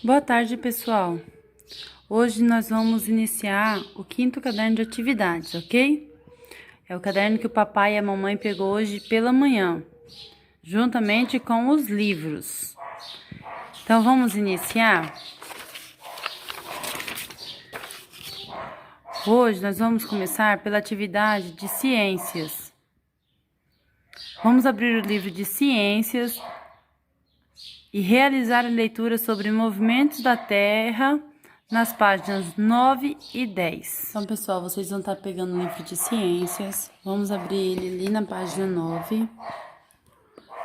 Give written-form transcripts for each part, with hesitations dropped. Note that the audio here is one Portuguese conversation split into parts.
Boa tarde, pessoal. Hoje nós vamos iniciar o 5º caderno de atividades, ok? É o caderno que o papai e a mamãe pegou hoje pela manhã, juntamente com os livros. Então, vamos iniciar? Hoje nós vamos começar pela atividade de ciências. Vamos abrir o livro de ciências e realizar a leitura sobre movimentos da Terra nas páginas 9 e 10. Então, pessoal, vocês vão estar pegando o livro de ciências. Vamos abrir ele ali na página 9.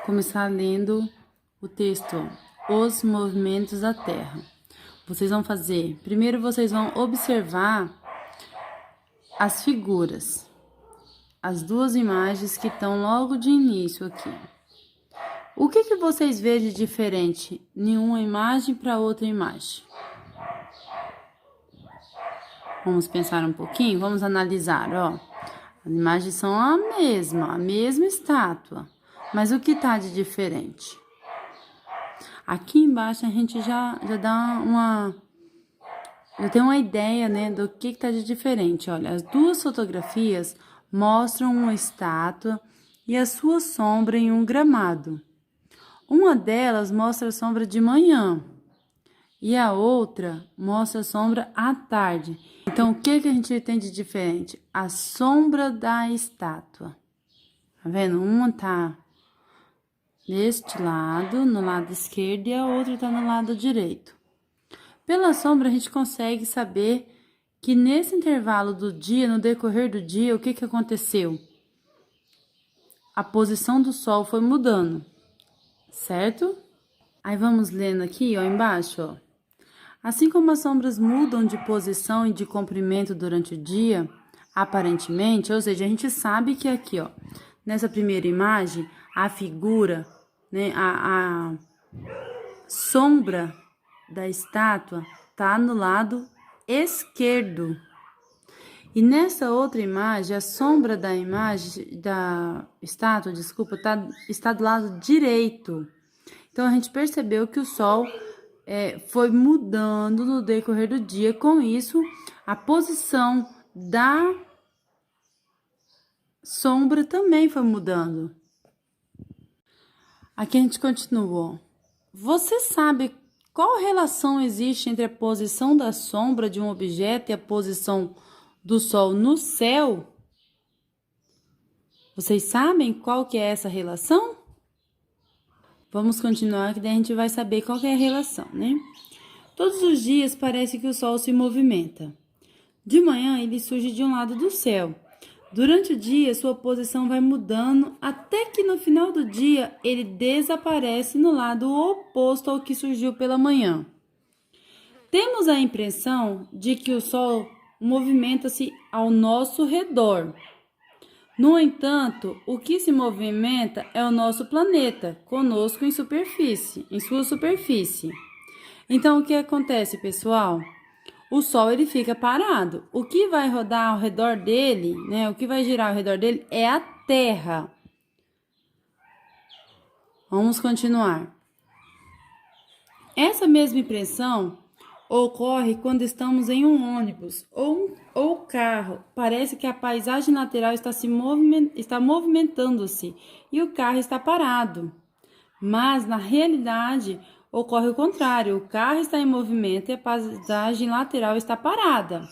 Começar lendo o texto, Os Movimentos da Terra. Vocês vão fazer, primeiro vocês vão observar as figuras, as duas imagens que estão logo de início aqui. O que vocês veem de diferente em uma imagem para outra imagem? Vamos pensar um pouquinho, vamos analisar, ó. As imagens são a mesma estátua, mas o que está de diferente? Aqui embaixo a gente já dá já tem uma ideia, né, do que está de diferente. Olha, as duas fotografias mostram uma estátua e a sua sombra em um gramado. Uma delas mostra a sombra de manhã e a outra mostra a sombra à tarde. Então, o que a gente tem de diferente? A sombra da estátua. Tá vendo? Uma tá deste lado, no lado esquerdo, e a outra tá no lado direito. Pela sombra, a gente consegue saber que nesse intervalo do dia, no decorrer do dia, o que aconteceu? A posição do sol foi mudando. Certo? Aí vamos lendo aqui, ó, embaixo, ó. Assim como as sombras mudam de posição e de comprimento durante o dia, aparentemente, ou seja, a gente sabe que aqui, ó, nessa primeira imagem, a figura, né, a sombra da estátua tá no lado esquerdo. E nessa outra imagem, a sombra da estátua, desculpa, está do lado direito. Então, a gente percebeu que o sol foi mudando no decorrer do dia. Com isso, a posição da sombra também foi mudando. Aqui a gente continuou. Você sabe qual relação existe entre a posição da sombra de um objeto e a posição do sol no céu? Vocês sabem qual que é essa relação? Vamos continuar que daí a gente vai saber qual que é a relação, né? Todos os dias parece que o sol se movimenta. De manhã ele surge de um lado do céu. Durante o dia sua posição vai mudando até que no final do dia ele desaparece no lado oposto ao que surgiu pela manhã. Temos a impressão de que o sol movimenta-se ao nosso redor. No entanto, o que se movimenta é o nosso planeta, conosco em sua superfície. Então, o que acontece, pessoal? O Sol ele fica parado. O que vai rodar ao redor dele, né? O que vai girar ao redor dele é a Terra. Vamos continuar. Essa mesma impressão ocorre quando estamos em um ônibus ou carro. Parece que a paisagem lateral está movimentando-se e o carro está parado. Mas, na realidade, ocorre o contrário. O carro está em movimento e a paisagem lateral está parada.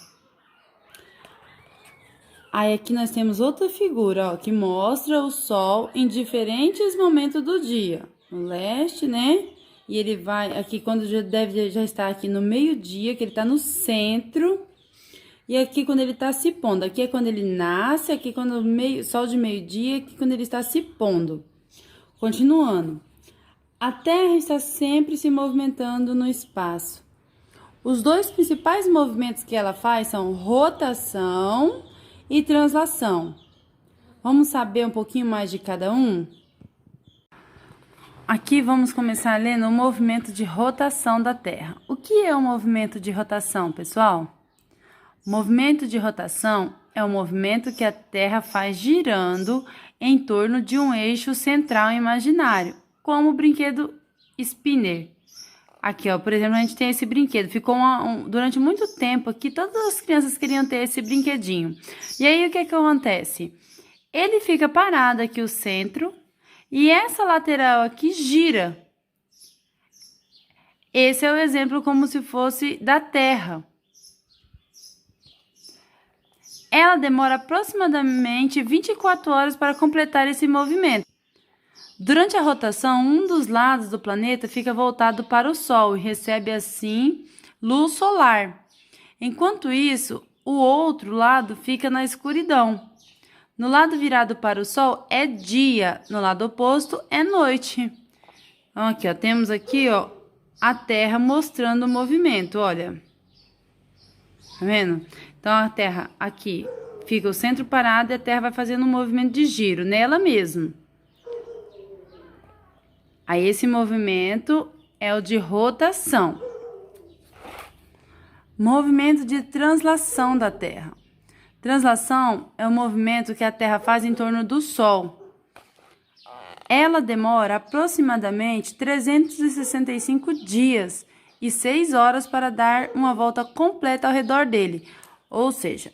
Aí aqui nós temos outra figura, ó, que mostra o sol em diferentes momentos do dia. No leste, né? E ele vai aqui quando já estar aqui no meio-dia, que ele está no centro. E aqui quando ele está se pondo. Aqui é quando ele nasce, aqui quando sol de meio-dia, aqui quando ele está se pondo. Continuando. A Terra está sempre se movimentando no espaço. Os dois principais movimentos que ela faz são rotação e translação. Vamos saber um pouquinho mais de cada um? Aqui vamos começar lendo o movimento de rotação da Terra. O que é o movimento de rotação, pessoal? O movimento de rotação é o movimento que a Terra faz girando em torno de um eixo central imaginário, como o brinquedo spinner. Aqui, ó, por exemplo, a gente tem esse brinquedo. Ficou durante muito tempo aqui, todas as crianças queriam ter esse brinquedinho. E aí, o que que acontece? Ele fica parado aqui, o centro, e essa lateral aqui gira. Esse é o exemplo como se fosse da Terra. Ela demora aproximadamente 24 horas para completar esse movimento. Durante a rotação, um dos lados do planeta fica voltado para o Sol e recebe, assim, luz solar. Enquanto isso, o outro lado fica na escuridão. No lado virado para o Sol é dia, no lado oposto é noite. Então, aqui, ó, temos aqui, ó, a Terra mostrando o movimento, olha. Tá vendo? Então, a Terra aqui fica o centro parado e a Terra vai fazendo um movimento de giro nela mesma. Aí, esse movimento é o de rotação. Movimento de translação da Terra. Translação é o movimento que a Terra faz em torno do Sol. Ela demora aproximadamente 365 dias e 6 horas para dar uma volta completa ao redor dele. Ou seja,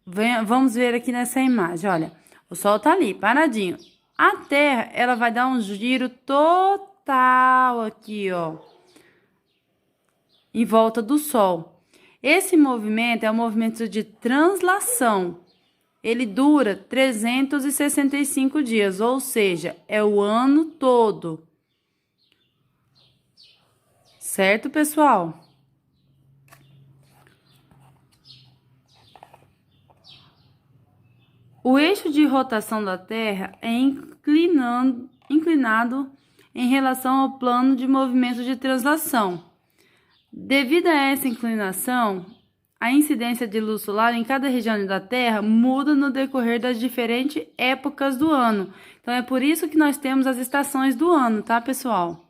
vamos ver aqui nessa imagem, olha, o Sol tá ali, paradinho. A Terra, ela vai dar um giro total aqui, ó, em volta do Sol. Esse movimento é o movimento de translação. Ele dura 365 dias, ou seja, é o ano todo. Certo, pessoal? O eixo de rotação da Terra é inclinado em relação ao plano de movimento de translação. Devido a essa inclinação, a incidência de luz solar em cada região da Terra muda no decorrer das diferentes épocas do ano. Então, é por isso que nós temos as estações do ano, tá, pessoal?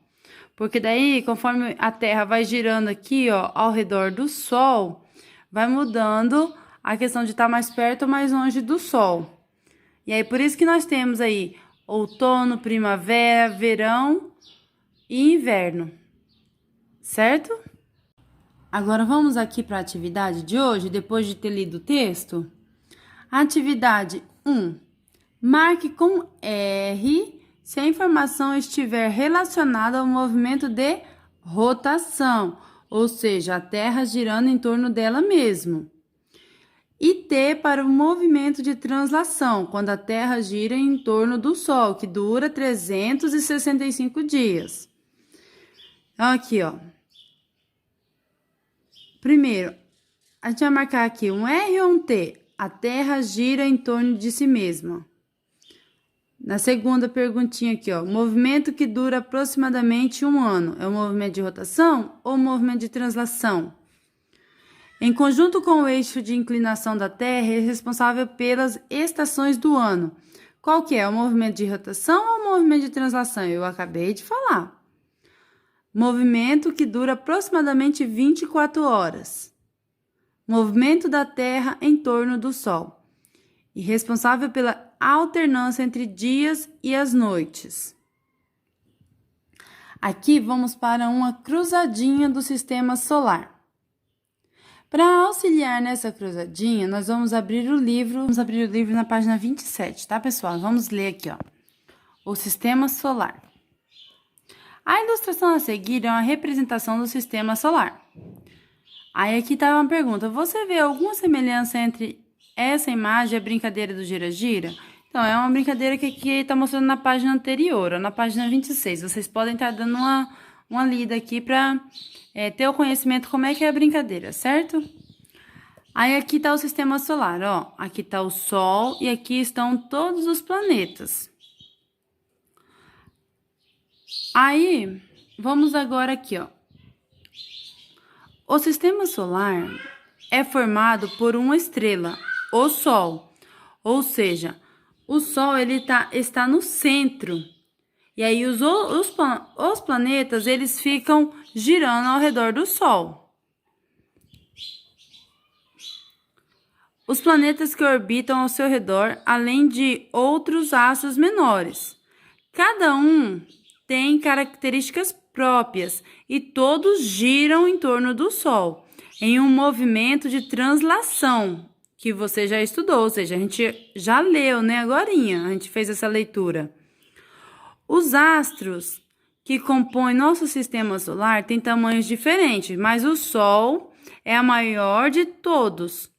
Porque daí, conforme a Terra vai girando aqui, ó, ao redor do Sol, vai mudando a questão de estar mais perto ou mais longe do Sol. E aí, por isso que nós temos aí outono, primavera, verão e inverno. Certo? Agora, vamos aqui para a atividade de hoje, depois de ter lido o texto. Atividade 1. Marque com R se a informação estiver relacionada ao movimento de rotação, ou seja, a Terra girando em torno dela mesma. E T para o movimento de translação, quando a Terra gira em torno do Sol, que dura 365 dias. Aqui, ó. Primeiro, a gente vai marcar aqui um R ou um T. A Terra gira em torno de si mesma. Na segunda perguntinha aqui, ó. Movimento que dura aproximadamente um ano. É o movimento de rotação ou o movimento de translação? Em conjunto com o eixo de inclinação da Terra, é responsável pelas estações do ano. Qual que é? O movimento de rotação ou o movimento de translação? Eu acabei de falar. Movimento que dura aproximadamente 24 horas. Movimento da Terra em torno do Sol. E responsável pela alternância entre dias e as noites. Aqui vamos para uma cruzadinha do sistema solar. Para auxiliar nessa cruzadinha, nós vamos abrir o livro. Vamos abrir o livro na página 27, tá, pessoal? Vamos ler aqui, ó. O sistema solar. A ilustração a seguir é uma representação do sistema solar. Aí aqui tá uma pergunta. Você vê alguma semelhança entre essa imagem e a brincadeira do gira-gira? Então, é uma brincadeira que aqui tá mostrando na página anterior, ó, na página 26. Vocês podem estar dando uma lida aqui para ter o conhecimento como é que é a brincadeira, certo? Aí aqui tá o sistema solar, ó. Aqui tá o Sol e aqui estão todos os planetas. Aí, vamos agora aqui, ó. O sistema solar é formado por uma estrela, o Sol. Ou seja, o Sol ele está no centro. E aí os planetas eles ficam girando ao redor do Sol. Os planetas que orbitam ao seu redor, além de outros astros menores. Cada um tem características próprias e todos giram em torno do Sol, em um movimento de translação, que você já estudou, ou seja, a gente já leu, né? Agorinha, a gente fez essa leitura. Os astros que compõem nosso sistema solar têm tamanhos diferentes, mas o Sol é a maior de todos.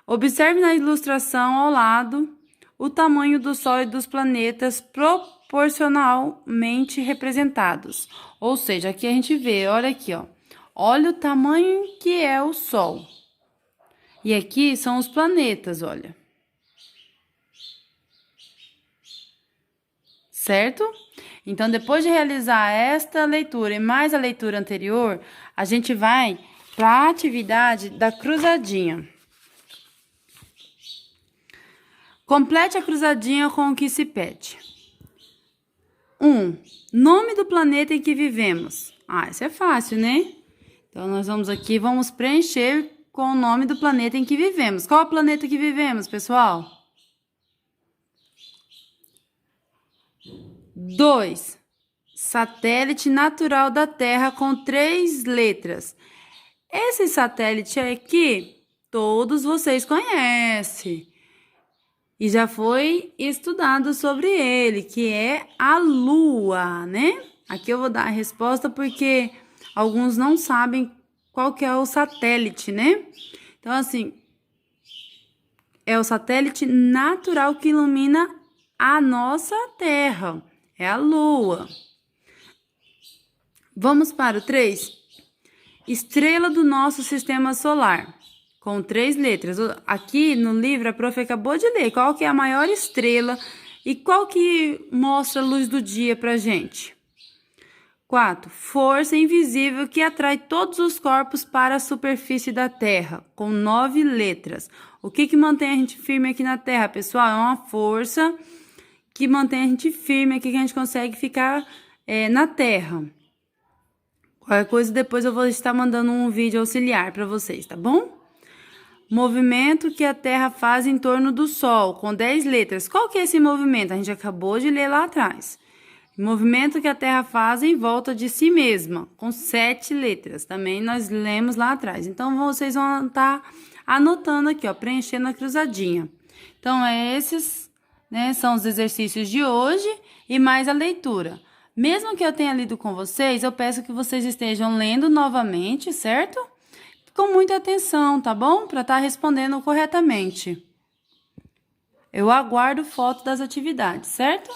Observe na ilustração ao lado o tamanho do Sol e dos planetas proporcionalmente representados. Ou seja, aqui a gente vê, olha aqui, ó. Olha o tamanho que é o Sol. E aqui são os planetas, olha. Certo? Então, depois de realizar esta leitura e mais a leitura anterior, a gente vai para a atividade da cruzadinha. Complete a cruzadinha com o que se pede. 1. Nome do planeta em que vivemos. Isso é fácil, né? Então, nós vamos aqui, vamos preencher com o nome do planeta em que vivemos. Qual é o planeta que vivemos, pessoal? 2. Satélite natural da Terra com 3 letras. Esse satélite aqui, todos vocês conhecem. E já foi estudado sobre ele, que é a Lua, né? Aqui eu vou dar a resposta porque alguns não sabem qual que é o satélite, né? Então, assim, é o satélite natural que ilumina a nossa Terra. É a Lua. Vamos para o 3. Estrela do nosso sistema solar, com 3 letras. Aqui no livro a prof acabou de ler qual que é a maior estrela e qual que mostra a luz do dia pra gente. 4. Força invisível que atrai todos os corpos para a superfície da Terra, com 9 letras. O que mantém a gente firme aqui na Terra, pessoal? É uma força que mantém a gente firme aqui, que a gente consegue ficar na Terra. Qualquer coisa, depois eu vou estar mandando um vídeo auxiliar para vocês, tá bom? Movimento que a Terra faz em torno do Sol, com 10 letras. Qual que é esse movimento? A gente acabou de ler lá atrás. Movimento que a Terra faz em volta de si mesma, com 7 letras. Também nós lemos lá atrás. Então, vocês vão estar anotando aqui, ó, preenchendo a cruzadinha. Então, esses, né, são os exercícios de hoje e mais a leitura. Mesmo que eu tenha lido com vocês, eu peço que vocês estejam lendo novamente, certo? Com muita atenção, tá bom? Para estar respondendo corretamente. Eu aguardo foto das atividades, certo?